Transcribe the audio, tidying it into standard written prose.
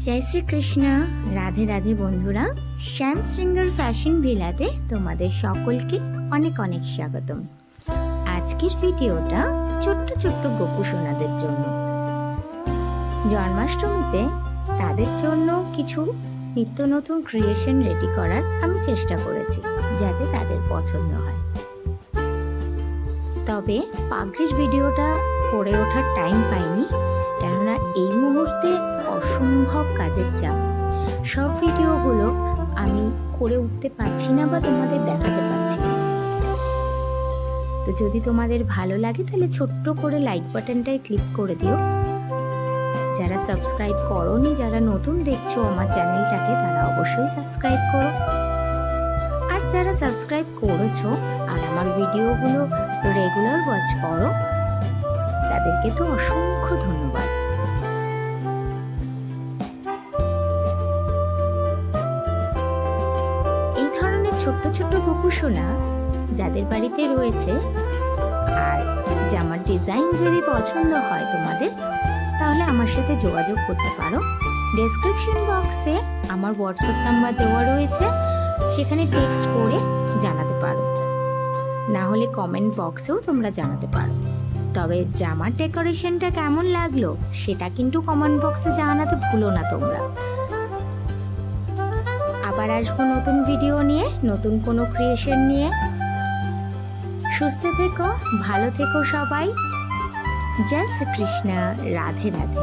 জয় শ্রীকৃষ্ণ। রাধে রাধে বন্ধুরা, শ্যাম শৃঙ্গার ফ্যাশন ভিলাতে তোমাদের সকলকে অনেক অনেক স্বাগতম। আজকের ভিডিওটা ছোট্ট ছোট্ট গোপু সোনাদের জন্য। জন্মাষ্টমীতে তাদের জন্য কিছু নিত্য নতুন ক্রিয়েশন রেডি করার আমি চেষ্টা করেছি, যাতে তাদের পছন্দ হয়। তবে পাগড়ির ভিডিওটা করে ওঠার টাইম পাইনি, কেননা এই মুহূর্তে অসম্ভব কাজের চাপ। সব ভিডিওগুলো আমি করে উঠতে পারছি না বা তোমাদের দেখাতে পারছি না। তো যদি তোমাদের ভালো লাগে তাহলে ছোট্ট করে লাইক বাটনটায় ক্লিক করে দিও। যারা সাবস্ক্রাইব করোনি, যারা নতুন দেখছো আমার চ্যানেলটাকে, তারা অবশ্যই সাবস্ক্রাইব করো। আর যারা সাবস্ক্রাইব করেছো আর আমার ভিডিওগুলো রেগুলার ওয়াচ করো, তাদেরকে তো অসংখ্য ধন্যবাদ। এই ধরনের ছোট্ট ছোট্ট গোপু সোনা যাদের বাড়িতে রয়েছে আর জামার ডিজাইন যদি পছন্দ হয় তোমাদের, তাহলে আমার সাথে যোগাযোগ করতে পারো। ডেসক্রিপশন বক্সে আমার হোয়াটসঅ্যাপ নাম্বার দেওয়া রয়েছে, সেখানে টেক্সট করে জানাতে পারো, না হলে কমেন্ট বক্সেও তোমরা জানাতে পারো। তবে জামার ডেকোরেশনটা কেমন লাগলো সেটা কিন্তু কমেন্ট বক্সে জানাতে ভুলো না তোমরা। আবার আসবো নতুন ভিডিও নিয়ে, নতুন কোনো ক্রিয়েশন নিয়ে। সুস্থ থেকো, ভালো থেকো সবাই। জয় শ্রীকৃষ্ণ, রাধে রাধে।